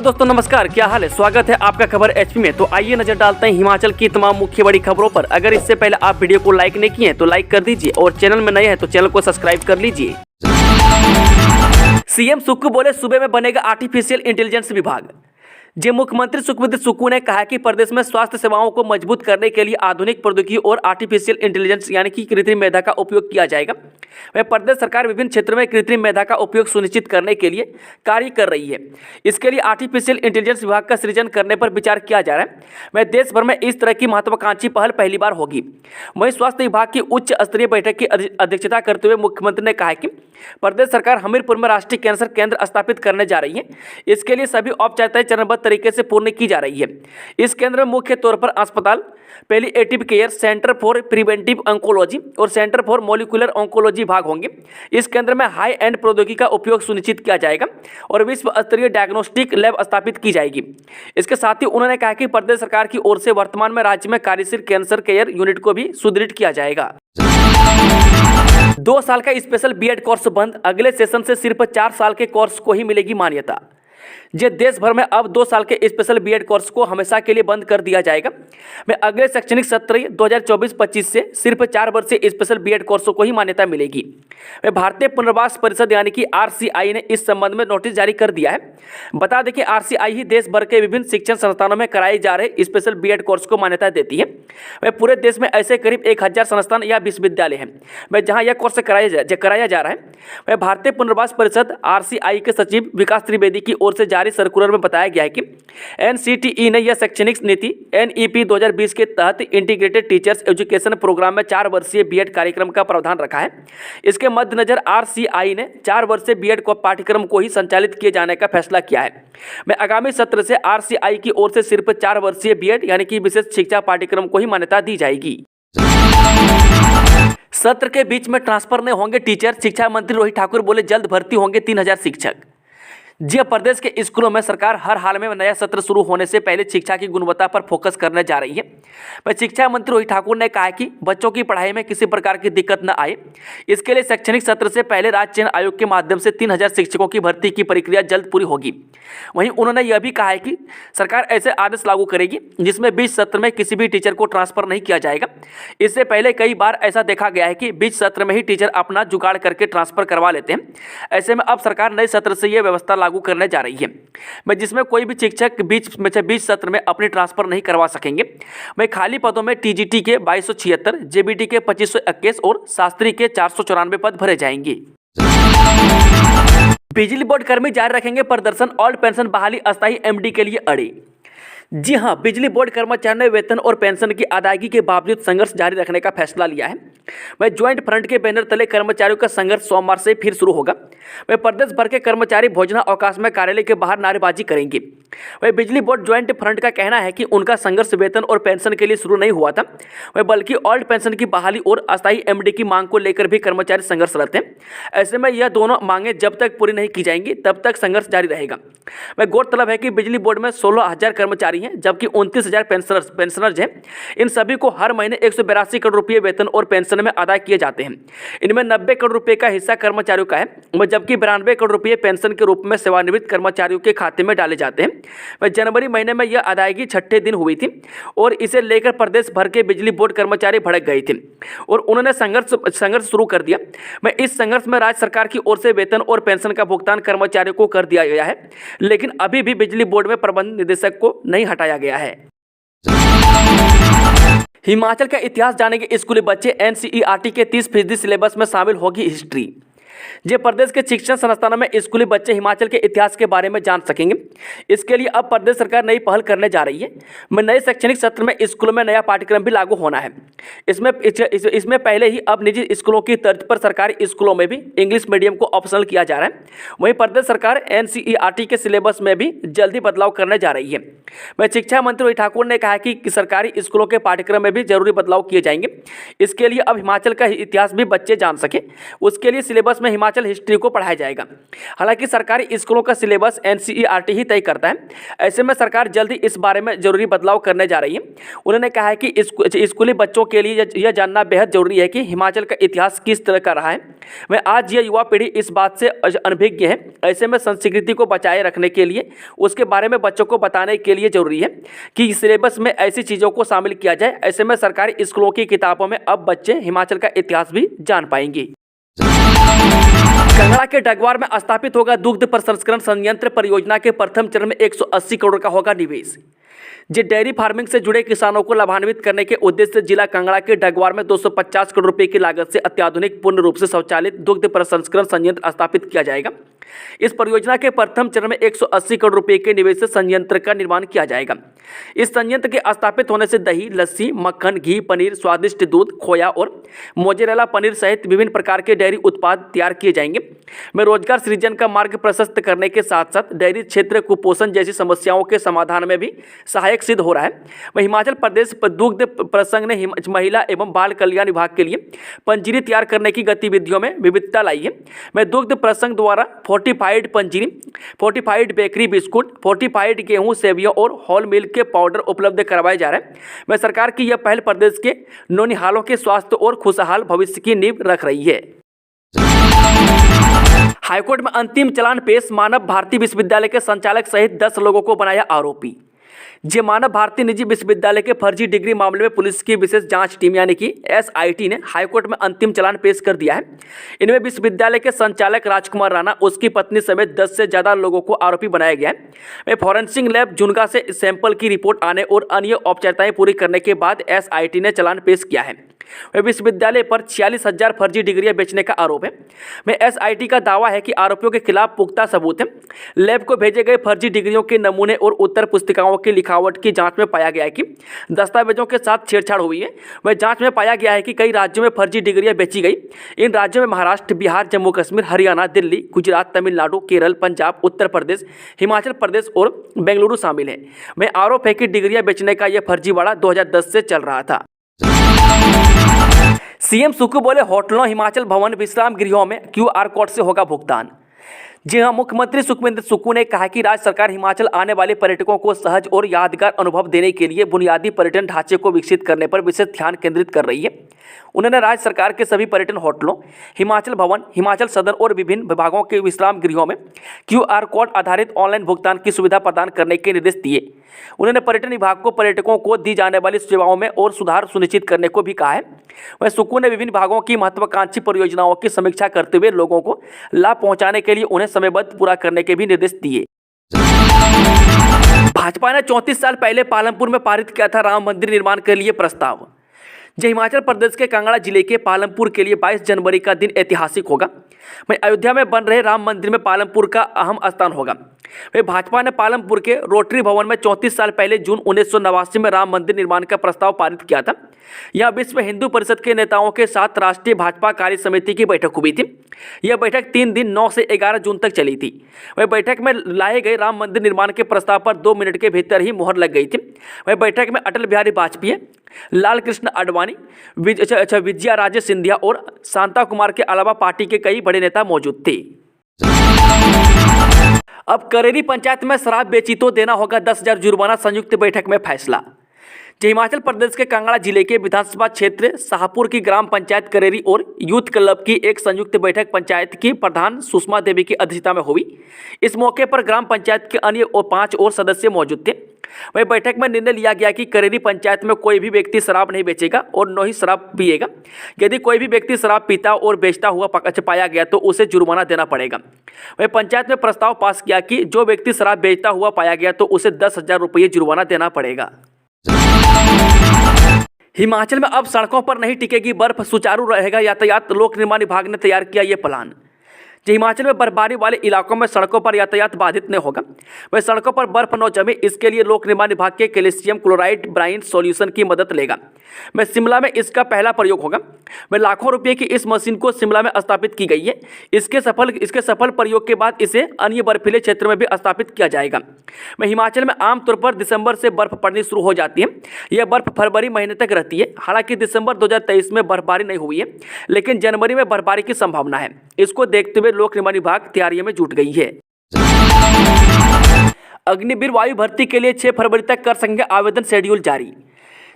तो दोस्तों नमस्कार, क्या हाल है। स्वागत है आपका खबर एचपी में। तो आइए नजर डालते हैं हिमाचल की तमाम मुख्य बड़ी खबरों पर। अगर इससे पहले आप वीडियो को लाइक नहीं किए हैं तो लाइक कर दीजिए और चैनल में नए हैं तो चैनल को सब्सक्राइब कर लीजिए। सीएम सुक्खू बोले सूबे में बनेगा आर्टिफिशियल इंटेलिजेंस विभाग। मुख्यमंत्री सुखविंदर सुक्खू ने कहा कि प्रदेश में स्वास्थ्य सेवाओं को मजबूत करने के लिए आधुनिक प्रौद्योगिकी और आर्टिफिशियल इंटेलिजेंस यानी कि कृत्रिम मेधा का उपयोग किया जाएगा। वह प्रदेश सरकार विभिन्न क्षेत्रों में कृत्रिम मेधा का उपयोग सुनिश्चित करने के लिए कार्य कर रही है। इसके लिए आर्टिफिशियल इंटेलिजेंस विभाग का सृजन करने पर विचार किया जा रहा है। वह देश भर में इस तरह की महत्वाकांक्षी पहल पहली बार होगी। वहीं स्वास्थ्य विभाग की उच्च स्तरीय बैठक की अध्यक्षता करते हुए मुख्यमंत्री ने कहा कि प्रदेश सरकार हमीरपुर में राष्ट्रीय कैंसर केंद्र स्थापित करने जा रही है। इसके लिए सभी औपचारिकताएं चरणबद्ध तरीके से पूर्ण की जा रही है। इस केंद्र में मुख्य तौर पर अस्पताल, palliative care, centre for preventive oncology और सेंटर फॉर मॉलिक्यूलर ऑन्कोलॉजी भाग होंगे। इस केंद्र में हाई एंड प्रौद्योगिकी का उपयोग सुनिश्चित किया जाएगा और विश्व स्तरीय डायग्नोस्टिक लैब स्थापित की जाएगी। इसके साथ ही उन्होंने कहा कि प्रदेश सरकार की ओर से वर्तमान में राज्य में कार्यशील कैंसर केयर यूनिट को भी सुदृढ़ किया जाएगा। 2 साल का स्पेशल बीएड कोर्स बंद, अगले सेशन से सिर्फ 4 साल के कोर्स को ही मिलेगी मान्यता। देश भर में अब 2 साल के स्पेशल बीएड कोर्स को हमेशा के लिए बंद कर दिया जाएगा। में अगले शैक्षणिक सत्र 2024-25 से सिर्फ 4 वर्षीय स्पेशल बीएड कोर्सों को ही मान्यता मिलेगी। भारतीय पुनर्वास परिषद यानी कि आरसीआई ने इस संबंध में नोटिस जारी कर दिया है। बता दें कि आरसीआई ही देश भर के विभिन्न शिक्षण संस्थानों में कराए जा रहे स्पेशल बीएड कोर्स को मान्यता देती है। वह पूरे देश में ऐसे करीब 1000 संस्थान या विश्वविद्यालय हैं वह जहाँ यह कोर्स कराया जा रहा है। वह भारतीय पुनर्वास परिषद आरसीआई के सचिव विकास त्रिवेदी की ओर से जारी सर्कुलर में बताया गया है कि एनसीटीई ने यह शैक्षणिक नीति एनईपी 2020 के तहत इंटीग्रेटेड टीचर्स एजुकेशन प्रोग्राम में 4 वर्षीय बीएड कार्यक्रम का प्रावधान रखा है। इसके मद्देनजर आरसीआई ने 4 वर्षीय बीएड को पाठ्यक्रम को ही संचालित किए जाने का फैसला किया है। मैं आगामी सत्र से आरसीआई की ओर से सिर्फ 4 वर्षीय बीएड यानी कि विशेष शिक्षा पाठ्यक्रम को ही मान्यता दी जाएगी। सत्र के बीच में ट्रांसफर नहीं होंगे टीचर, शिक्षा मंत्री रोहित ठाकुर बोले जल्द भर्ती होंगे 3000 शिक्षक। प्रदेश के स्कूलों में सरकार हर हाल में नया सत्र शुरू होने से पहले शिक्षा की गुणवत्ता पर फोकस करने जा रही है। वह शिक्षा मंत्री रोहित ठाकुर ने कहा कि बच्चों की पढ़ाई में किसी प्रकार की दिक्कत न आए, इसके लिए शैक्षणिक सत्र से पहले राज्य चयन आयोग के माध्यम से 3000 शिक्षकों की भर्ती की प्रक्रिया जल्द पूरी होगी। वहीं उन्होंने यह भी कहा है कि सरकार ऐसे आदेश लागू करेगी जिसमें बीच सत्र में किसी भी टीचर को ट्रांसफर नहीं किया जाएगा। इससे पहले कई बार ऐसा देखा गया है कि बीच सत्र में ही टीचर अपना जुगाड़ करके ट्रांसफर करवा लेते हैं। ऐसे में अब सरकार नए सत्र से यह व्यवस्था लागू करने जा रही है जिसमें कोई भी शिक्षक बीच सत्र में अपनी ट्रांसफर नहीं करवा सकेंगे। वहीं खाली पदों में टीजीटी के 2276, जेबीटी के 2521 और शास्त्री के 494 पद भरे जाएंगे। बिजली बोर्ड कर्मी जारी रखेंगे प्रदर्शन, ओल्ड पेंशन बहाली अस्थायी एमडी के लिए अड़े। जी हां, बिजली बोर्ड कर्मचारियों ने वेतन और पेंशन की अदायगी के बावजूद संघर्ष जारी रखने का फैसला लिया है। वह ज्वाइंट फ्रंट के बैनर तले कर्मचारियों का संघर्ष सोमवार से फिर शुरू होगा। वह प्रदेश भर के कर्मचारी भोजनावकाश में कार्यालय के बाहर नारेबाजी करेंगे। वह बिजली बोर्ड ज्वाइंट फ्रंट का कहना है कि उनका संघर्ष वेतन और पेंशन के लिए शुरू नहीं हुआ था, वह बल्कि ओल्ड पेंशन की बहाली और अस्थायी एमडी की मांग को लेकर भी कर्मचारी संघर्षरत हैं। ऐसे में यह दोनों मांगे जब तक पूरी नहीं की जाएंगी तब तक संघर्ष जारी रहेगा। वह गौरतलब है कि बिजली बोर्ड में 16000 कर्मचारी हैं जबकि 29000 पेंशनर्स हैं। इन सभी को हर महीने 182 करोड़ रुपये वेतन और पेंशन में अदा किए जाते हैं। इनमें 90 करोड़ रुपये का हिस्सा कर्मचारियों का है जबकि 92 करोड़ रुपये पेंशन के रूप में सेवानिवृत्त कर्मचारियों के खाते में डाले जाते हैं। वह जनवरी महीने में यह अदायगी 6ठे दिन हुई थी और इसे लेकर प्रदेश भर के बिजली बोर्ड कर्मचारी भड़क गए थे और उन्होंने संघर्ष शुरू कर दिया। मैं इस संघर्ष में राज्य सरकार की ओर से वेतन और पेंशन का भुगतान कर्मचारियों को कर दिया गया है, लेकिन अभी भी बिजली बोर्ड में प्रबंध निदेशक को नहीं हटाया गया है। हिमाचल का इतिहास जानेंगे स्कूली बच्चे, एनसीईआरटी के 30% सिलेबस में शामिल होगी हिस्ट्री। प्रदेश के शिक्षण संस्थानों में स्कूली बच्चे हिमाचल के इतिहास के बारे में जान सकेंगे। इसके लिए अब प्रदेश सरकार नई पहल करने जा रही है। नए शैक्षणिक सत्र में स्कूलों में नया पाठ्यक्रम भी लागू होना है। इसमें पहले ही अब निजी स्कूलों की तर्ज पर सरकारी स्कूलों में भी इंग्लिश मीडियम को ऑप्शनल किया जा रहा है। वहीं प्रदेश सरकार एनसीईआरटी के सिलेबस में भी जल्दी बदलाव करने जा रही है। शिक्षा मंत्री रोहित ठाकुर ने कहा कि सरकारी स्कूलों के पाठ्यक्रम में भी जरूरी बदलाव किए जाएंगे। इसके लिए अब हिमाचल का इतिहास भी बच्चे जान सके, उसके लिए सिलेबस में हिमाचल हिस्ट्री को पढ़ाया जाएगा। हालांकि सरकारी स्कूलों का सिलेबस एनसीईआरटी ही तय करता है। ऐसे में सरकार जल्दी इस बारे में जरूरी बदलाव करने जा रही है। उन्होंने कहा है कि स्कूली बच्चों के लिए यह जानना बेहद जरूरी है कि हिमाचल का इतिहास किस तरह का रहा है। वह आज यह युवा पीढ़ी इस बात से अनभिज्ञ है। ऐसे में संस्कृति को बचाए रखने के लिए उसके बारे में बच्चों को बताने के लिए जरूरी है कि सिलेबस में ऐसी चीज़ों को शामिल किया जाए। ऐसे में सरकारी स्कूलों की किताबों में अब बच्चे हिमाचल का इतिहास भी जान पाएंगे। कांगड़ा के डगवार में स्थापित होगा दुग्ध प्रसंस्करण संयंत्र। परियोजना के प्रथम चरण में 180 करोड़ का होगा निवेश। डेयरी फार्मिंग से जुड़े किसानों को लाभान्वित करने के उद्देश्य से जिला कांगड़ा के डगवार में 250 करोड़ रुपए की लागत से अत्याधुनिक पूर्ण रूप से स्वचालित दुग्ध प्रसंस्करण संयंत्र स्थापित किया जाएगा। इस परियोजना के प्रथम चरण में 180 करोड़ रुपए के निवेश से संयंत्र का निर्माण किया जाएगा। इस संयंत्र के स्थापित होने से दही, लस्सी, मक्खन, घी, पनीर, स्वादिष्ट दूध, खोया और मोजेरेला पनीर सहित विभिन्न प्रकार के डेयरी उत्पाद तैयार किए जाएंगे। में रोजगार सृजन का मार्ग प्रशस्त करने के साथ साथ डेयरी क्षेत्र कुपोषण जैसी समस्याओं के समाधान में भी सहायक सिद्ध हो रहा है। वह हिमाचल प्रदेश दुग्ध प्रसंघ ने महिला एवं बाल कल्याण विभाग के लिए पंजीरी तैयार करने की गतिविधियों में विविधता लाई है। मैं दुग्ध प्रसंघ द्वारा फोर्टिफाइड पंजीरी, फोर्टिफाइड बेकरी बिस्कुट, फोर्टिफाइड गेहूं सेवियों और होल मिल्क के पाउडर उपलब्ध करवाए जा रहे हैं। मैं सरकार की यह पहल प्रदेश के नौनिहालों के स्वास्थ्य और खुशहाल भविष्य की नींव रख रही है। हाईकोर्ट में अंतिम चालान पेश। मानव भारती विश्वविद्यालय के संचालक सहित 10 लोगों को बनाया आरोपी। मानव भारती निजी विश्वविद्यालय के फर्जी डिग्री मामले में पुलिस की विशेष जांच टीम यानी कि एसआईटी ने हाईकोर्ट में अंतिम चालान पेश कर दिया है। इनमें विश्वविद्यालय के संचालक राजकुमार राणा, उसकी पत्नी समेत 10 से ज़्यादा लोगों को आरोपी बनाया गया है। फॉरेंसिक लैब जुनगा से सैंपल की रिपोर्ट आने और अन्य औपचारिकताएं पूरी करने के बाद एसआईटी ने चालान पेश किया है। विश्वविद्यालय पर 46,000 फर्जी डिग्रियां बेचने का आरोप है। एसआईटी का दावा है कि आरोपियों के खिलाफ पुख्ता सबूत है। लैब को भेजे गए फर्जी डिग्रियों के नमूने और उत्तर पुस्तिकाओं की लिखावट की जांच में पाया गया है कि दस्तावेजों के साथ छेड़छाड़ हुई है। वह जांच में पाया गया है कि कई राज्यों में फर्जी डिग्रियां बेची गई। इन राज्यों में महाराष्ट्र, बिहार, जम्मू कश्मीर, हरियाणा, दिल्ली, गुजरात, तमिलनाडु, केरल, पंजाब, उत्तर प्रदेश, हिमाचल प्रदेश और बेंगलुरु शामिल है। वह आरोप है कि डिग्रियां बेचने का यह फर्जीवाड़ा 2010 से चल रहा था। सीएम सुक्खू बोले, होटलों, हिमाचल भवन, विश्राम गृहों में क्यूआर कोड से होगा भुगतान। जी हां, मुख्यमंत्री सुखविंदर सुक्खू ने कहा कि राज्य सरकार हिमाचल आने वाले पर्यटकों को सहज और यादगार अनुभव देने के लिए बुनियादी पर्यटन ढांचे को विकसित करने पर विशेष ध्यान केंद्रित कर रही है। उन्होंने राज्य सरकार के सभी पर्यटन होटलों, हिमाचल भवन, हिमाचल सदन और विभिन्न विभागों के विश्राम गृहों में क्यूआर कोड आधारित ऑनलाइन भुगतान की सुविधा प्रदान करने के निर्देश दिए। उन्होंने पर्यटन विभाग को पर्यटकों को दी जाने वाली सेवाओं में और सुधार सुनिश्चित करने को भी कहा है। वह सुक्खू ने विभिन्न विभागों की महत्वाकांक्षी परियोजनाओं की समीक्षा करते हुए लोगों को लाभ पहुंचाने के लिए उन्हें समयबद्ध पूरा करने के भी निर्देश दिए। भाजपा ने 34 साल पहले पालमपुर में पारित किया था राम मंदिर निर्माण के लिए प्रस्ताव। हिमाचल प्रदेश के कांगड़ा जिले के पालमपुर के लिए 22 जनवरी का दिन ऐतिहासिक होगा। अयोध्या में बन रहे राम मंदिर में पालमपुर का अहम स्थान होगा। भाजपा ने पालमपुर के रोटरी भवन में 34 साल पहले जून 1989 में राम मंदिर निर्माण का प्रस्ताव पारित किया था। यह विश्व हिंदू परिषद के नेताओं के साथ राष्ट्रीय भाजपा कार्य समिति की बैठक हुई थी। यह बैठक 3 दिन 9 से 11 जून तक चली थी। वह बैठक में लाए गए राम मंदिर निर्माण के प्रस्ताव पर 2 मिनट के भीतर ही मुहर लग गई थी। वह बैठक में अटल बिहारी वाजपेयी, लाल कृष्ण आडवाणी, विजया राजे सिंधिया और शांता कुमार के अलावा पार्टी के कई बड़े नेता मौजूद थे। अब करेरी पंचायत में शराब बेची तो देना होगा 10,000 जुर्माना, संयुक्त बैठक में फैसला। हिमाचल प्रदेश के कांगड़ा जिले के विधानसभा क्षेत्र शाहपुर की ग्राम पंचायत करेरी और यूथ क्लब की एक संयुक्त बैठक पंचायत की प्रधान सुषमा देवी की अध्यक्षता में हुई। इस मौके पर ग्राम पंचायत के अन्य 5 और सदस्य मौजूद थे। वही बैठक में निर्णय लिया गया कि करेरी पंचायत में कोई भी व्यक्ति शराब नहीं बेचेगा और न ही शराब पिएगा। यदि कोई भी व्यक्ति शराब पीता और बेचता हुआ पाया गया तो उसे जुर्माना देना पड़ेगा। वही पंचायत में प्रस्ताव पास किया कि जो व्यक्ति शराब बेचता हुआ पाया गया तो उसे 10,000 रुपये जुर्माना देना पड़ेगा। हिमाचल में अब सड़कों पर नहीं टिकेगी बर्फ, सुचारू रहेगा यातायात। लोक निर्माण विभाग ने तैयार किया ये प्लान। हिमाचल में बर्फबारी वाले इलाकों में सड़कों पर यातायात बाधित नहीं होगा। वह सड़कों पर बर्फ न जमे, इसके लिए लोक निर्माण विभाग के कैल्शियम क्लोराइड ब्राइन सॉल्यूशन की मदद लेगा। वह शिमला में इसका पहला प्रयोग होगा। वह लाखों रुपए की इस मशीन को शिमला में स्थापित की गई है। इसके सफल प्रयोग के बाद इसे अन्य बर्फीले क्षेत्र में भी स्थापित किया जाएगा। वह हिमाचल में आमतौर पर दिसंबर से बर्फ पड़नी शुरू हो जाती है। यह बर्फ फरवरी महीने तक रहती है। हालांकि दिसंबर 2023 में बर्फबारी नहीं हुई है, लेकिन जनवरी में बर्फबारी की संभावना है। इसको देखते हुए लोक निर्माण विभाग तैयारियों में जुट गई है। अग्निवीर वायु भर्ती के लिए 6 फरवरी तक कर सकेंगे आवेदन, शेड्यूल जारी।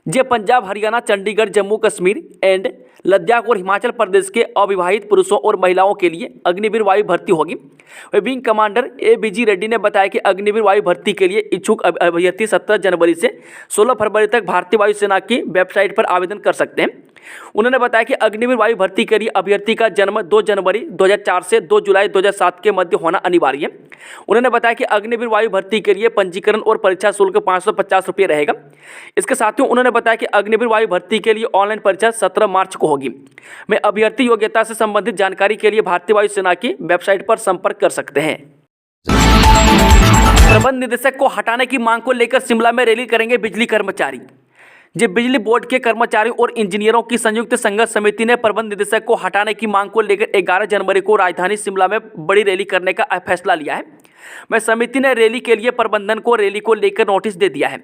जे पंजाब, हरियाणा, चंडीगढ़, जम्मू कश्मीर एंड लद्दाख और हिमाचल प्रदेश के अविवाहित पुरुषों और महिलाओं के लिए अग्निवीर वायु भर्ती होगी। विंग कमांडर ABG रेड्डी ने बताया कि अग्निवीर वायु भर्ती के लिए इच्छुक अभ्यर्थी 17 जनवरी से 16 फरवरी तक भारतीय वायुसेना की वेबसाइट पर आवेदन कर सकते हैं। उन्होंने बताया कि अग्निवीर वायु भर्ती के लिए अभ्यर्थी का जन्म 2 जनवरी 2004 से 2 जुलाई 2007 के मध्य होना अनिवार्य है। उन्होंने बताया कि अग्निवीर वायु भर्ती के लिए पंजीकरण और परीक्षा शुल्क 550 रुपये रहेगा। इसके साथ ही उन्होंने बताया कि अग्निवीर वायु भर्ती के लिए ऑनलाइन परीक्षा 17 मार्च को होगी। मैं अभ्यर्थी योग्यता से संबंधित जानकारी के लिए भारतीय वायुसेना की वेबसाइट पर संपर्क कर सकते हैं। प्रबंध निदेशक को हटाने की मांग को लेकर शिमला में रैली करेंगे बिजली कर्मचारी। जे बिजली बोर्ड के कर्मचारियों और इंजीनियरों की संयुक्त संघर्ष समिति ने प्रबंध निदेशक को हटाने की मांग को लेकर 11 जनवरी को राजधानी शिमला में बड़ी रैली करने का फैसला लिया है। मैं समिति ने रैली के लिए प्रबंधन को रैली को लेकर नोटिस दे दिया है।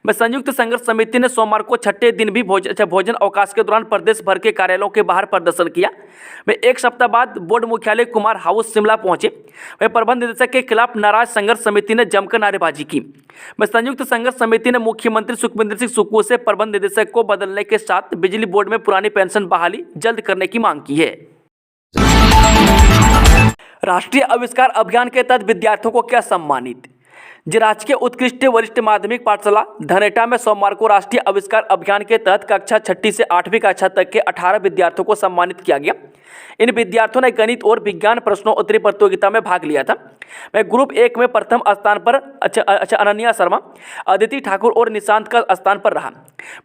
मैं संयुक्त संघर्ष समिति ने सोमवार को छठे दिन भी भोजन अवकाश के दौरान प्रदेश भर के कार्यालयों के बाहर प्रदर्शन किया। वे एक सप्ताह बाद बोर्ड मुख्यालय कुमार हाउस शिमला पहुंचे। वे प्रबंध निदेशक के खिलाफ नाराज संघर्ष समिति ने जमकर नारेबाजी की। मैं संयुक्त संघर्ष समिति ने मुख्यमंत्री सुखविंदर सिंह सुक्खू से प्रबंध निदेशक को बदलने के साथ बिजली बोर्ड में पुरानी पेंशन बहाली जल्द करने की मांग की है। राष्ट्रीय आविष्कार अभियान के तहत विद्यार्थियों को क्या सम्मानित। राजकीय उत्कृष्ट वरिष्ठ माध्यमिक पाठशाला धनेटा में सोमवार को राष्ट्रीय आविष्कार अभियान के तहत कक्षा 6 से 8वीं कक्षा तक के 18 विद्यार्थियों को सम्मानित किया गया। इन विद्यार्थियों ने गणित और विज्ञान प्रश्नोत्तरी प्रतियोगिता में भाग लिया था। मैं ग्रुप 1 में प्रथम स्थान पर अनन्या शर्मा, अदिति ठाकुर और निशांत का स्थान पर रहा।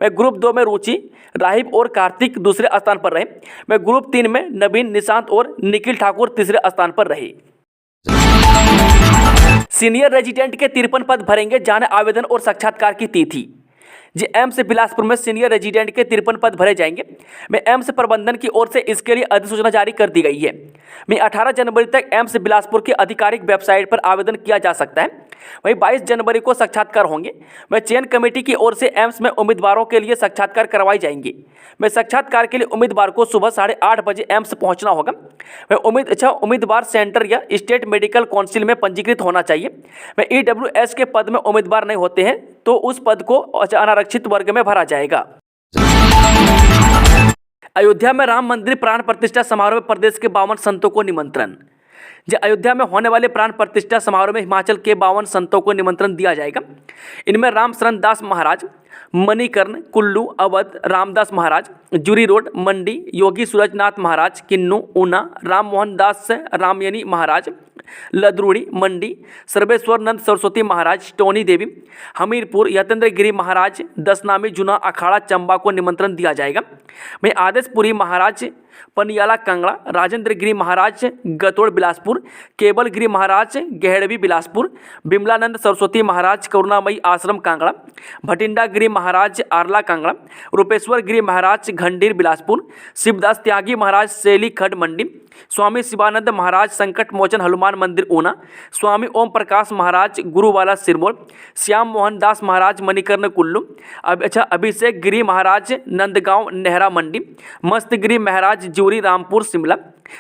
मैं ग्रुप 2 में रुचि, राहिब और कार्तिक दूसरे स्थान पर रहे। मैं ग्रुप 3 में नवीन, निशांत और निखिल ठाकुर तीसरे स्थान पर रहे। सीनियर रेजिडेंट के 53 पद भरेंगे, जाने आवेदन और साक्षात्कार की तिथि। एम्स बिलासपुर में सीनियर रेजिडेंट के 53 पद भरे जाएंगे। में एम्स प्रबंधन की ओर से इसके लिए अधिसूचना जारी कर दी गई है। में 18 जनवरी तक एम्स बिलासपुर की आधिकारिक वेबसाइट पर आवेदन किया जा सकता है। वहीं 22 जनवरी को साक्षात्कार होंगे। वह चयन कमेटी की ओर से एम्स में उम्मीदवारों के लिए साक्षात्कार करवाई जाएंगी। मैं साक्षात्कार के लिए उम्मीदवार को सुबह 8:30 बजे एम्स पहुंचना होगा। वह उम्मीदवार सेंटर या स्टेट मेडिकल काउंसिल में पंजीकृत होना चाहिए। वह EWS के पद में उम्मीदवार नहीं होते हैं तो उस पद को अनारक्षित वर्ग में भरा जाएगा। अयोध्या में राम मंदिर प्राण प्रतिष्ठा समारोह में प्रदेश के 52 संतों को निमंत्रण। अयोध्या में होने वाले प्राण प्रतिष्ठा समारोह में हिमाचल के 52 संतों को निमंत्रण दिया जाएगा। इनमें राम शरण दास महाराज, मणिकर्ण, कुल्लू, अवध, रामदास महाराज, जूरी रोड, मंडी, योगी सूरजनाथ महाराज, किन्नू, ऊना, राम मोहन दास रामयनी महाराज, लदरूड़ी, मंडी, सर्वेश्वरनंद सरस्वती महाराज, टोनी देवी, हमीरपुर, यतेंद्र गिरी महाराज, दसनामी, जुना अखाड़ा, चंबा को निमंत्रण दिया जाएगा। वहीं आदेशपुरी महाराज, पनियाला कांगड़ा, राजेंद्र गिरी महाराज, गतोड़ बिलासपुर, केवल गिरी महाराज, गहड़वी बिलासपुर, बिमलानंद सरस्वती महाराज, करुणामयी आश्रम कांगड़ा, भटिंडा गिरी महाराज, आरला कांगड़ा, रूपेश्वर गिरी महाराज, घंडीर बिलासपुर, शिवदास त्यागी महाराज, सैली खड मंडी, स्वामी शिवानंद महाराज, संकट मोचन हनुमान मंदिर ऊना, स्वामी ओम प्रकाश महाराज, गुरुवाला सिरमौर, श्याम मोहन दास महाराज, मणिकर्ण कुल्लू, अभिषेक गिरी महाराज, नंदगांव नेहरा मंडी, मस्त गिरी महाराज, जूरी रामपुर शिमला,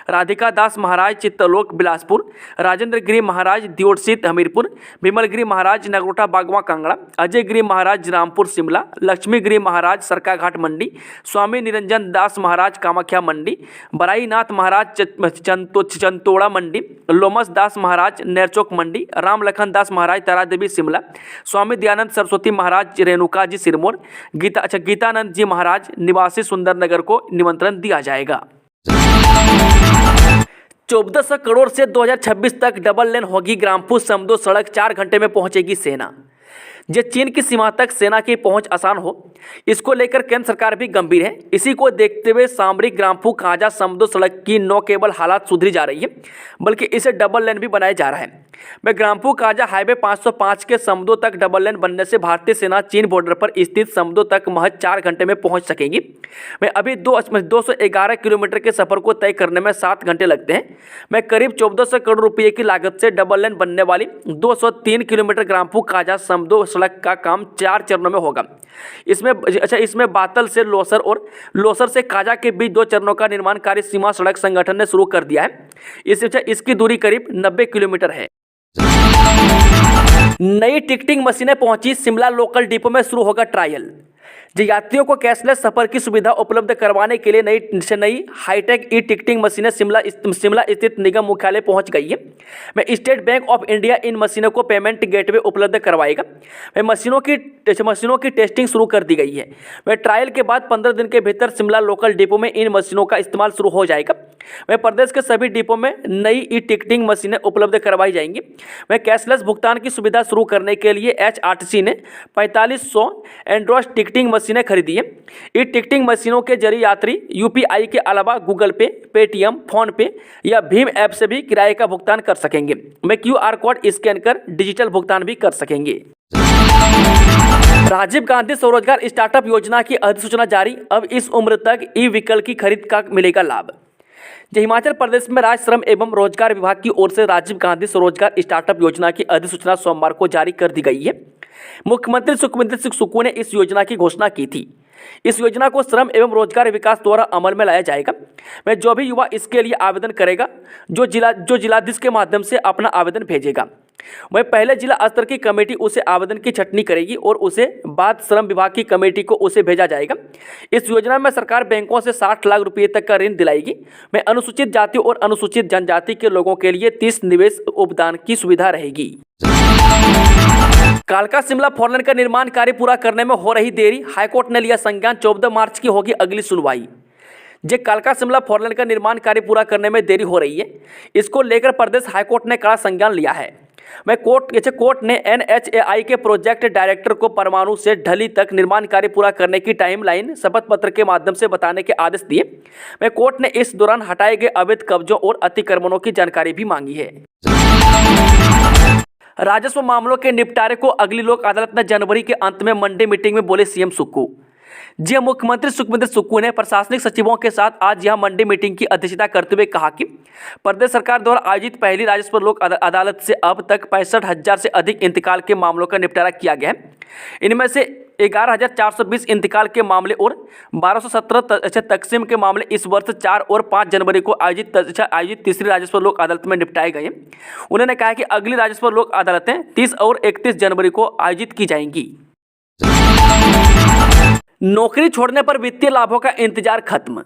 राधिका दास महाराज, चित्तलोक बिलासपुर, राजेंद्र गिरी महाराज, दियोटसित हमीरपुर, विमल गिरी महाराज, नगरोटा बागवा कांगड़ा, अजय गिरी महाराज, रामपुर शिमला, लक्ष्मी गिरी महाराज, सरकाघाट मंडी, स्वामी निरंजन दास महाराज, कामाख्या मंडी, बराईनाथ महाराज, चंतोड़ा मंडी, लोमस दास महाराज, नेरचौक मंडी, राम लखन दास महाराज, तारादेवी शिमला, स्वामी दयानंद सरस्वती महाराज, रेणुका जी सिरमौर, गीतानंद जी महाराज, निवासी सुंदरनगर को निमंत्रण दिया जाएगा। 1400 करोड़ से 2026 तक डबल लेन होगी ग्रामपुर समदो सड़क, 4 घंटे में पहुंचेगी सेना। चीन की सीमा तक सेना की पहुंच आसान हो, इसको लेकर केंद्र सरकार भी गंभीर है। इसी को देखते हुए सामरिक ग्रामपुर काजा समदो सड़क की न केवल हालात सुधरी जा रही है बल्कि इसे डबल लेन भी बनाया जा रहा है। मैं ग्रामपुर काजा हाईवे 505 के समदो तक डबल लेन बनने से भारतीय सेना चीन बॉर्डर पर स्थित समदो तक महज 4 घंटे में पहुंच सकेगी। मैं अभी 211 किलोमीटर के सफर को तय करने में 7 घंटे लगते हैं। मैं करीब 1400 करोड़ रुपये की लागत से डबल लेन बनने वाली 203 किलोमीटर ग्रामपुर काजा समदो सड़क का काम 4 चरणों में होगा। इसमें बातल से लोसर और लोसर से काजा के बीच 2 चरणों का निर्माण कार्य सीमा सड़क संगठन ने शुरू कर दिया है। इसकी दूरी करीब 90 किलोमीटर है। नई टिकटिंग मशीनें पहुंची, शिमला लोकल डिपो में शुरू होगा ट्रायल। यात्रियों को कैशलेस सफर की सुविधा उपलब्ध करवाने के लिए नई हाईटेक ई टिकटिंग मशीनें शिमला स्थित निगम मुख्यालय पहुंच गई है। मैं state bank of India in मशीनों को पेमेंट गेटवे उपलब्ध करवाएगा। मैं मशीनों की टेस्टिंग शुरू कर दी गई है। मैं ट्रायल के बाद 15 दिन के भीतर शिमला लोकल डिपो में इन मशीनों का इस्तेमाल शुरू हो जाएगा। मैं प्रदेश के सभी डिपो में नई ई टिकटिंग मशीनें उपलब्ध करवाई जाएंगी। मैं कैशलेस भुगतान की सुविधा शुरू करने के लिए HRTC ने 4500 एंड्रॉइड टिकटिंग मशीनें खरीदी है। ई टिकटिंग मशीनों के जरिए यात्री UPI के अलावा गूगल पे, पेटीएम, फोन पे या भीम ऐप से भी किराए का भुगतान कर सकेंगे। मैं QR कोड स्कैन कर डिजिटल भुगतान भी कर सकेंगे। राजीव गांधी स्वरोजगार स्टार्टअप योजना की अधिसूचना जारी। अब इस उम्र तक ई व्हीकल की खरीद का मिलेगा लाभ। हिमाचल प्रदेश में राज्य श्रम एवं रोजगार विभाग की ओर से राजीव गांधी स्वरोजगार स्टार्टअप योजना की अधिसूचना सोमवार को जारी कर दी गई है। मुख्यमंत्री सुखविंदर सिंह सुक्खू ने इस योजना की घोषणा की थी। इस योजना को श्रम एवं रोजगार विकास द्वारा अमल में लाया जाएगा। मैं जो भी युवा इसके लिए आवेदन करेगा, जो जिलाधीश के माध्यम से अपना आवेदन भेजेगा, वह पहले जिला स्तर की कमेटी उसे आवेदन की छटनी करेगी और उसे बाद श्रम विभाग की कमेटी को उसे भेजा जाएगा। इस योजना में सरकार बैंकों से 60 लाख रुपये तक का ऋण दिलाएगी। मैं अनुसूचित जाति और अनुसूचित जनजाति के लोगों के लिए 30 निवेश उपदान की सुविधा रहेगी। कालका शिमला फोरलेन का निर्माण कार्य पूरा करने में हो रही देरी, हाईकोर्ट ने लिया संज्ञान। 14 मार्च की होगी अगली सुनवाई। कालका शिमला फोरलेन का निर्माण कार्य पूरा करने में देरी हो रही है, इसको लेकर प्रदेश हाईकोर्ट ने कड़ा संज्ञान लिया है। कोर्ट ने NHAI के प्रोजेक्ट डायरेक्टर को परमाणु से ढली तक निर्माण कार्य पूरा करने की टाइमलाइन शपथ पत्र के माध्यम से बताने के आदेश दिए। कोर्ट ने इस दौरान हटाए गए अवैध कब्जों और अतिक्रमणों की जानकारी भी मांगी है। राजस्व मामलों के निपटारे को अगली लोक अदालत में जनवरी के अंत में मंडे मीटिंग में बोले CM सुक्खू। मुख्यमंत्री सुखविंदर सुक्खू ने प्रशासनिक सचिवों के साथ आज यहां मंडे मीटिंग की अध्यक्षता करते हुए कहा कि प्रदेश सरकार द्वारा आयोजित पहली राजस्व लोक अदालत से अब तक 65,000 से अधिक इंतकाल के मामलों का निपटारा किया गया है। इनमें से 11,420 इंतकाल के मामले और 1217 तकसीम के मामले इस वर्ष 4 और 5 जनवरी को आयोजित तीसरी राजस्व लोक अदालत में निपटाए गए। उन्होंने कहा कि अगली राजस्व लोक अदालतें 30 और 31 जनवरी को आयोजित की जाएंगी। नौकरी छोड़ने पर वित्तीय लाभों का इंतजार खत्म।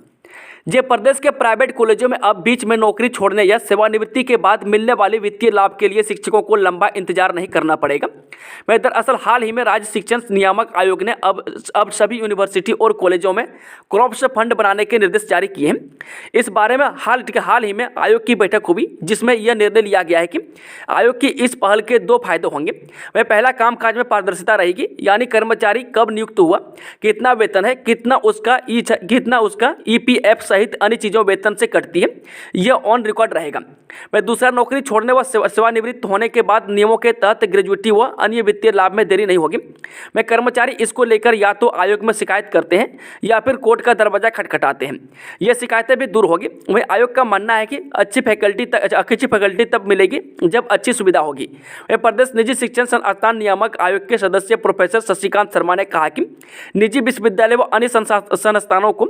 प्रदेश के प्राइवेट कॉलेजों में अब बीच में नौकरी छोड़ने या सेवानिवृत्ति के बाद मिलने वाले वित्तीय लाभ के लिए शिक्षकों को लंबा इंतजार नहीं करना पड़ेगा। दरअसल हाल ही में राज्य शिक्षण नियामक आयोग ने अब सभी यूनिवर्सिटी और कॉलेजों में क्रॉप्स फंड बनाने के निर्देश जारी किए हैं। इस बारे में हाल ही में आयोग की बैठक हुई, जिसमें यह निर्णय लिया गया है कि आयोग की इस पहल के 2 फायदे होंगे। पहला, कामकाज में पारदर्शिता रहेगी, यानी कर्मचारी कब नियुक्त हुआ, कितना वेतन है, कितना उसका EPF सहित अन्य चीजों वेतन से कटती है, यह ऑन रिकॉर्ड रहेगा। दूसरा, नौकरी छोड़ने व सेवानिवृत्त होने के बाद नियमों के तहत ग्रेजुएटी व अन्य वित्तीय लाभ में देरी नहीं होगी। कर्मचारी इसको लेकर या तो आयोग में शिकायत करते हैं या फिर कोर्ट का दरवाजा खटखटाते हैं। यह शिकायतें भी दूर होगी। वहीं आयोग का मानना है कि अच्छी फैकल्टी तब मिलेगी जब अच्छी सुविधा होगी। प्रदेश निजी शिक्षण संस्थान नियामक आयोग के सदस्य प्रोफेसर शशिकांत शर्मा ने कहा कि निजी विश्वविद्यालय व अन्य संस्थानों को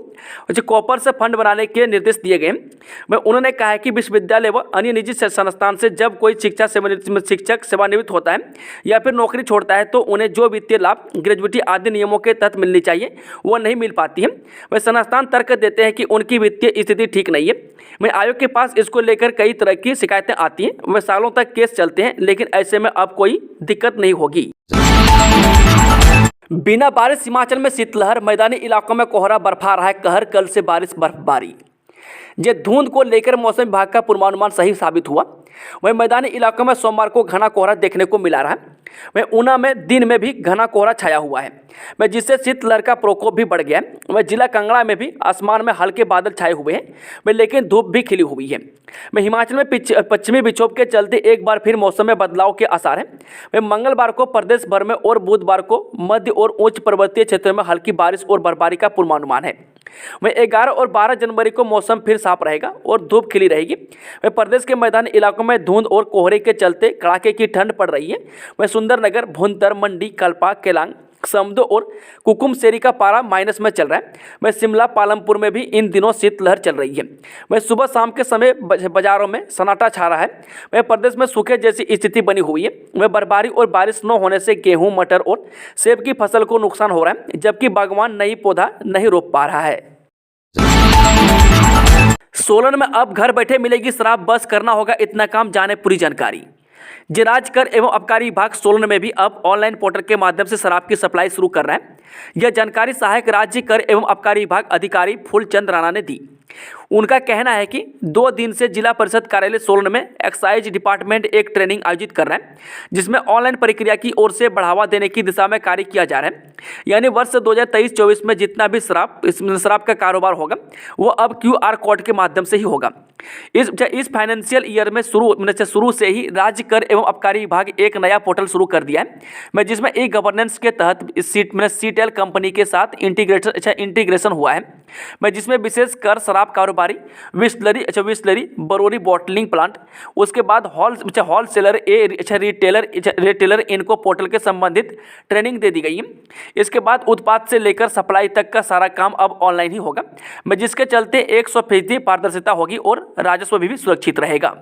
कॉपर से फंड बनाने के निर्देश दिए गए हैं। उन्होंने कहा है कि विश्वविद्यालय व अन्य निजी संस्थान से जब कोई शिक्षक सेवानिवृत्त होता है या फिर नौकरी छोड़ता है तो उन्हें जो वित्तीय लाभ, ग्रेजुएटी आदि नियमों के तहत मिलनी चाहिए वो नहीं मिल पाती है। वह संस्थान तर्क देते हैं कि उनकी वित्तीय स्थिति ठीक नहीं है। आयोग के पास इसको लेकर कई तरह की शिकायतें आती हैं। वह सालों तक केस चलते हैं, लेकिन ऐसे में अब कोई दिक्कत नहीं होगी। बिना बारिश हिमाचल में शीतलहर, मैदानी इलाकों में कोहरा बरफा रहा है कहर। कल से बारिश बर्फबारी। धुंध को लेकर मौसम विभाग का पूर्वानुमान सही साबित हुआ। वहीं मैदानी इलाकों में सोमवार को घना कोहरा देखने को मिला रहा है। वहीं ऊना में दिन में भी घना कोहरा छाया हुआ है, जिससे शीतलहर का प्रकोप भी बढ़ गया है। वहीं जिला कांगड़ा में भी आसमान में हल्के बादल छाए हुए हैं, लेकिन धूप भी खिली हुई है। हिमाचल में पश्चिमी विक्षोभ के चलते एक बार फिर मौसम में बदलाव के आसार हैं। मंगलवार को प्रदेश भर में और बुधवार को मध्य और उच्च पर्वतीय क्षेत्रों में हल्की बारिश और बर्फबारी का पूर्वानुमान है। वहीं 11 और 12 जनवरी को मौसम फिर साफ रहेगा और धूप खिली रहेगी। वहीं प्रदेश के मैदानी इलाकों में धुंध और कोहरे के चलते कड़ाके की ठंड पड़ रही है। वहीं सुंदरनगर, भुंतर, मंडी, कल्पा, केलांग, समदो और कुकुमसेरी का पारा माइनस में चल रहा है। वहीं शिमला, पालमपुर में भी इन दिनों शीतलहर चल रही है। वहीं सुबह शाम के समय बाजारों में सन्नाटा छा रहा है। वहीं प्रदेश में सूखे जैसी स्थिति बनी हुई है। वहीं बर्फबारी और बारिश न होने से गेहूं, मटर और सेब की फसल को नुकसान हो रहा है, जबकि बागवान नई पौधा नहीं रोप पा रहा है। सोलन में अब घर बैठे मिलेगी शराब, बस करना होगा इतना काम, जाने पूरी जानकारी। राज्य कर एवं आबकारी विभाग सोलन में भी अब ऑनलाइन पोर्टल के माध्यम से शराब की सप्लाई शुरू कर रहा है। यह जानकारी सहायक राज्य कर एवं आबकारी विभाग अधिकारी फूलचंद राणा ने दी। उनका कहना है कि 2 दिन से जिला परिषद कार्यालय सोलन में एक्साइज डिपार्टमेंट एक ट्रेनिंग आयोजित कर रहा है, जिसमें ऑनलाइन प्रक्रिया की ओर से बढ़ावा देने की दिशा में कार्य किया जा रहा है। यानी वर्ष 2023-24 में जितना भी शराब का कारोबार होगा वो अब QR कोड के माध्यम से ही होगा। इस फाइनेंशियल ईयर में शुरू से ही राज्य कर एवं आबकारी विभाग एक नया पोर्टल शुरू कर दिया है, जिसमें ई गवर्नेंस के तहत सीटेल कंपनी के साथ इंटीग्रेशन हुआ है, जिसमें विशेष कर शराब कारोबारी, विस्लरी, बरोरी बॉटलिंग प्लांट, उसके बाद होलसेलर, रिटेलर इनको पोर्टल के संबंधित ट्रेनिंग दे दी गई है। इसके बाद उत्पाद से लेकर सप्लाई तक का सारा काम अब ऑनलाइन ही होगा, जिसके चलते 100% पारदर्शिता होगी और राजस्व भी सुरक्षित रहेगा।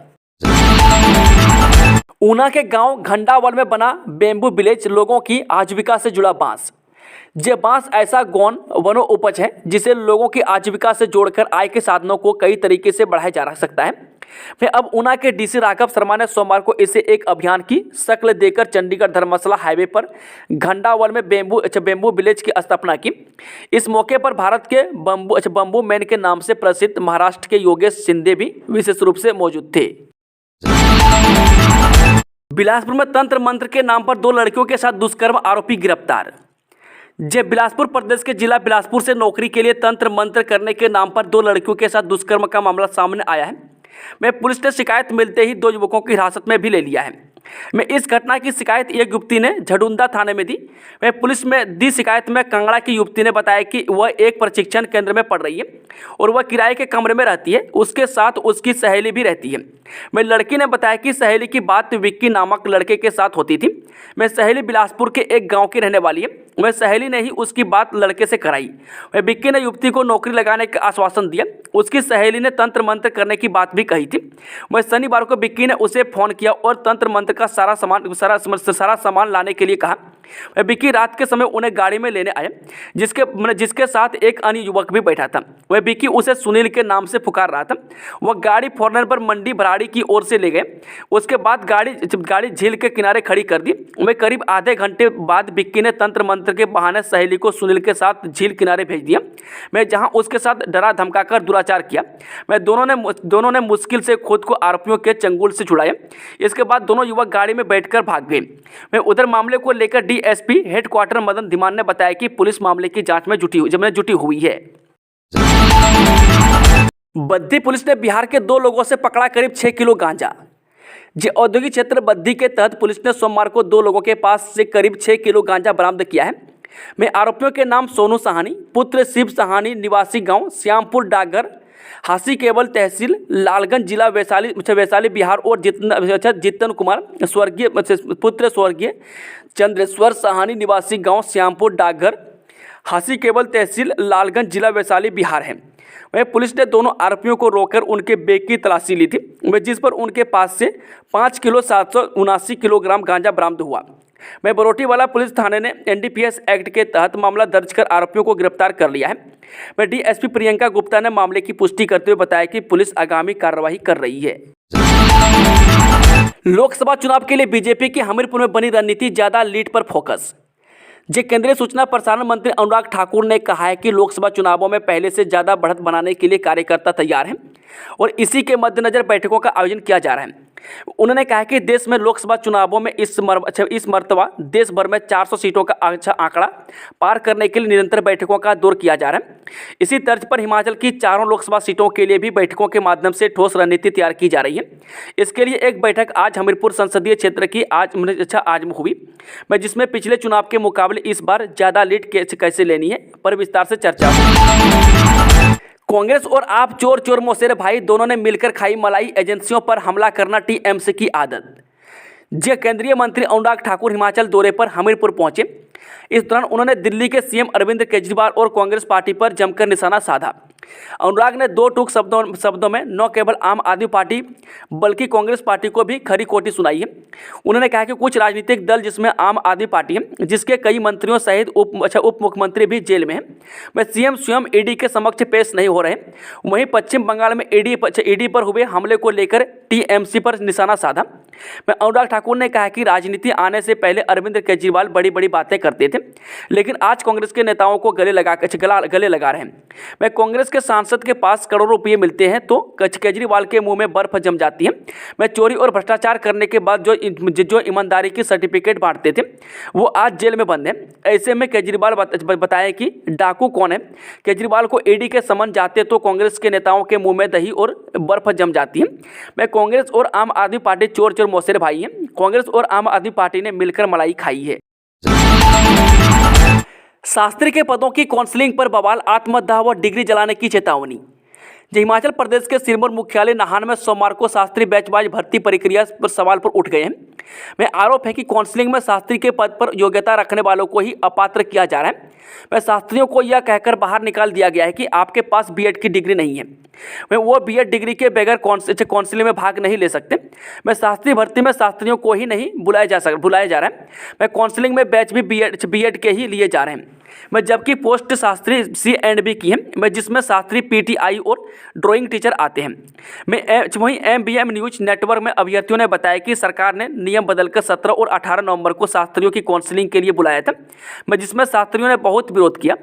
ऊना के गांव घंडावल में बना बेम्बू विलेज लोगों की आजीविका से जुड़ा बांस। ये बांस ऐसा गौण वनो उपज है जिसे लोगों की आजीविका से जोड़कर आय के साधनों को कई तरीके से बढ़ाया जा सकता है। फिर अब ऊना के डीसी राघव शर्मा ने सोमवार को इसे एक अभियान की शक्ल देकर चंडीगढ़ धर्मशाला हाईवे पर घंडावल में बेम्बू विलेज की स्थापना की। इस मौके पर भारत के बम्बू मैन के नाम से प्रसिद्ध महाराष्ट्र के योगेश शिंदे भी विशेष रूप से मौजूद थे। बिलासपुर में तंत्र मंत्र के नाम पर 2 लड़कियों के साथ दुष्कर्म आरोपी गिरफ्तार। बिलासपुर प्रदेश के जिला बिलासपुर से नौकरी के लिए तंत्र मंत्र करने के नाम पर 2 लड़कियों के साथ दुष्कर्म का मामला सामने आया है। पुलिस ने शिकायत मिलते ही 2 युवकों की हिरासत में भी ले लिया है। इस घटना की शिकायत एक युवती ने झडुंदा थाने में दी। पुलिस में दी शिकायत में कंगड़ा की युवती ने बताया कि वह एक प्रशिक्षण केंद्र में पढ़ रही है और वह किराए के कमरे में रहती है। उसके साथ उसकी सहेली भी रहती है। लड़की ने बताया कि सहेली की बात विक्की नामक लड़के के साथ होती थी। सहेली बिलासपुर के एक गाँव की रहने वाली है। सहेली ने ही उसकी बात लड़के से कराई। विक्की ने युवती को नौकरी लगाने का आश्वासन दिया। उसकी सहेली ने तंत्र मंत्र करने की बात भी कही थी। शनिवार को विक्की ने उसे फोन किया और तंत्र मंत्र का सारा सामान लाने के लिए कहा। विक्की रात के समय उन्हें गाड़ी में लेने आया, जिसके साथ एक अन्य युवक भी बैठा था। वह विक्की उसे सुनील के नाम से पुकार रहा था। वह गाड़ी फॉरनर पर मंडी भराड़ी की ओर से ले गए। उसके बाद गाड़ी झील के किनारे खड़ी कर दी। करीब आधे घंटे बाद विक्की ने तंत्र मंत्र के बहाने सहेली को सुनील के साथ झील किनारे भेज दिया, जहां उसके साथ डरा धमकाकर दुराचार किया। दोनों ने मुश्किल से खुद को आरोपियों के चंगुल से छुड़ाया। इसके बाद दोनों युवक गाड़ी में बैठकर भाग गए। उधर मामले को लेकर डीएसपी हेडक्वार्टर मदन धीमान ने बताया कि पुलिस मामले की जांच में जुटी हुई है। बद्दी पुलिस ने बिहार के 2 लोगों से पकड़ा करीब 6 किलो गांजा। औद्योगिक क्षेत्र बद्दी के तहत पुलिस ने सोमवार को 2 लोगों के पास से करीब 6 किलो गांजा बरामद किया है। आरोपियों के नाम सोनू साहनी पुत्र शिव साहनी निवासी गांव श्यामपुर डाकघर हासी केवल तहसील लालगंज जिला वैशाली बिहार और जितन कुमार पुत्र स्वर्गीय चंद्रेश्वर साहनी निवासी गांव श्यामपुर डाकघर हासी केवल तहसील लालगंज जिला वैशाली बिहार है। पुलिस ने दोनों आरोपियों को रोककर उनके बैग की तलाशी ली थी, जिस पर उनके पास से 5 किलो 779 किलोग्राम गांजा बरामद हुआ। बरोटीवाला पुलिस थाने ने NDPS एक्ट के तहत मामला दर्ज कर आरोपियों को गिरफ्तार कर लिया है। डीएसपी प्रियंका गुप्ता ने मामले की पुष्टि करते हुए बताया कि पुलिस आगामी कार्रवाई कर रही है। लोकसभा चुनाव के लिए बीजेपी की हमीरपुर में बनी रणनीति, ज्यादा लीड पर फोकस। केंद्रीय सूचना प्रसारण मंत्री अनुराग ठाकुर ने कहा है कि लोकसभा चुनावों में पहले से ज़्यादा बढ़त बनाने के लिए कार्यकर्ता तैयार हैं और इसी के मद्देनजर बैठकों का आयोजन किया जा रहा है। उन्होंने कहा कि देश में लोकसभा चुनावों में इस मर्तबा देश भर में 400 सीटों का आंकड़ा पार करने के लिए निरंतर बैठकों का दौर किया जा रहा है। इसी तर्ज पर हिमाचल की चारों लोकसभा सीटों के लिए भी बैठकों के माध्यम से ठोस रणनीति तैयार की जा रही है। इसके लिए एक बैठक आज हमीरपुर संसदीय क्षेत्र की आज हुई, जिसमें पिछले चुनाव के मुकाबले इस बार ज़्यादा लीड कैसे लेनी है पर विस्तार से चर्चा हुई। कांग्रेस और आप चोर चोर मौसेरे भाई दोनों ने मिलकर खाई मलाई, एजेंसियों पर हमला करना टीएमसी की आदत। केंद्रीय मंत्री अनुराग ठाकुर हिमाचल दौरे पर हमीरपुर पहुंचे। इस दौरान उन्होंने दिल्ली के सीएम अरविंद केजरीवाल और कांग्रेस पार्टी पर जमकर निशाना साधा। अनुराग ने दो टूक शब्दों में न केवल आम आदमी पार्टी बल्कि कांग्रेस पार्टी को भी खरी खोटी सुनाई है। उन्होंने कहा कि कुछ राजनीतिक दल जिसमें आम आदमी पार्टी है, जिसके कई मंत्रियों सहित उप मुख्यमंत्री भी जेल में हैं, वह सीएम स्वयं ईडी के समक्ष पेश नहीं हो रहे। वहीं पश्चिम बंगाल में ईडी पर हुए हमले को लेकर टीएमसी पर निशाना साधा। अनुराग ठाकुर ने कहा कि राजनीति आने से पहले अरविंद केजरीवाल बड़ी बड़ी बातें करते थे, लेकिन आज कांग्रेस के नेताओं को गले लगा रहे हैं। कांग्रेस के सांसद के पास करोड़ों रुपये मिलते हैं तो केजरीवाल के मुंह में बर्फ जम जाती है। चोरी और भ्रष्टाचार करने के बाद जो ईमानदारी की सर्टिफिकेट बांटते थे वो आज जेल में बंद है। ऐसे में केजरीवाल बताए कि डाकू कौन है। केजरीवाल को ईडी के समन जाते तो कांग्रेस के नेताओं के मुंह में दही और बर्फ जम जाती है। कांग्रेस और आम आदमी पार्टी चोर चोर मौसेरे भाई हैं। कांग्रेस और आम आदमी पार्टी ने मिलकर मलाई खाई है। शास्त्री के पदों की काउंसलिंग पर बवाल, आत्मदाह व डिग्री जलाने की चेतावनी। हिमाचल प्रदेश के सिरमौर मुख्यालय नाहन में सोमवार को शास्त्री बैचवाइज भर्ती प्रक्रिया पर सवाल पर उठ गए हैं। आरोप है कि काउंसलिंग में शास्त्री के पद पर योग्यता रखने वालों को ही अपात्र किया जा रहा है। शास्त्रियों को यह कहकर बाहर निकाल दिया गया है कि आपके पास बीएड की डिग्री नहीं है, वो बीएड डिग्री के बगैर काउंसलिंग में भाग नहीं ले सकते। शास्त्री भर्ती में शास्त्रियों को ही नहीं बुलाया जा रहा है। काउंसलिंग में बैच भी बीएड के ही लिए जा रहे हैं। जबकि पोस्ट शास्त्री C&B की है, जिसमें शास्त्री PTI और ड्राइंग टीचर आते हैं। वहीं MBM न्यूज नेटवर्क में अभ्यर्थियों ने बताया कि सरकार ने नियम बदलकर 17 और 18 नवंबर को शास्त्रियों की काउंसलिंग के लिए बुलाया था, जिसमें शास्त्रियों ने बहुत विरोध किया।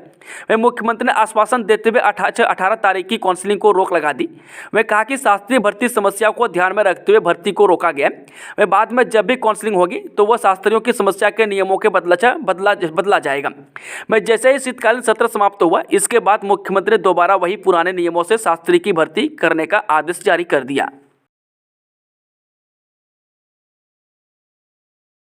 मुख्यमंत्री ने आश्वासन देते हुए 18 तारीख की काउंसलिंग को रोक लगा दी। कहा कि शास्त्रीय भर्ती समस्या को ध्यान में रखते हुए भर्ती को रोका गया। बाद में जब भी काउंसलिंग होगी तो वह शास्त्रियों की समस्या के नियमों के बदला जाएगा। जैसे ही शीतकालीन सत्र समाप्त हुआ, इसके बाद मुख्यमंत्री ने दोबारा वही पुराने नियमों से शास्त्री की भर्ती करने का आदेश जारी कर दिया।